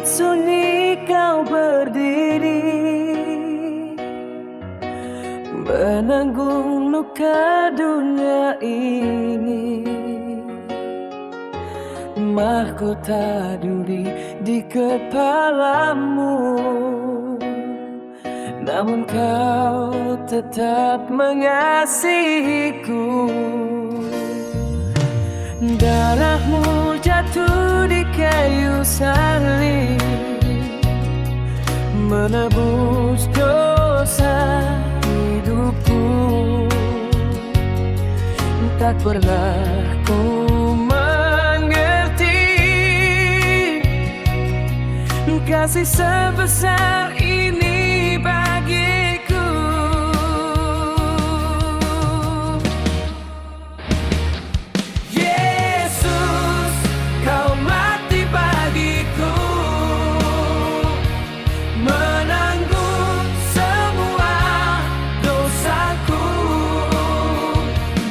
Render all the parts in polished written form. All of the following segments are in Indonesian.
sunyi kau berdiri, menanggung luka dunia ini. Mahkota duri di kepalamu, namun kau tetap mengasihiku. Darahmu jatuh di kayu salib, menebus dosa hidupku. Tak pernah ku mengerti kasih sebesar ini bagiku. Yesus, kau mati bagiku, menanggung semua dosaku.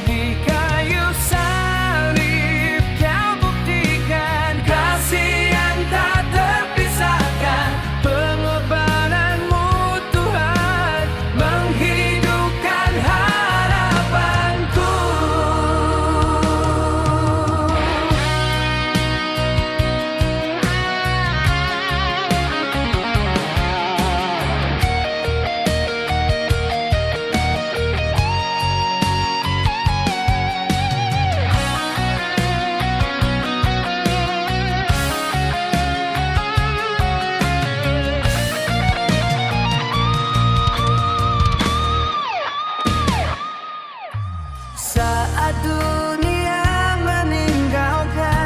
Di kayu salib kau buktikan kasih yang tak terpisahkan. Pengorbananmu Tuhan menghidupkan harapanku. Saat dunia meninggalkan,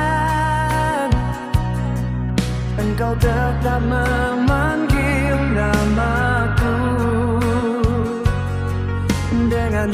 Engkau tetap memanggil namaku dengan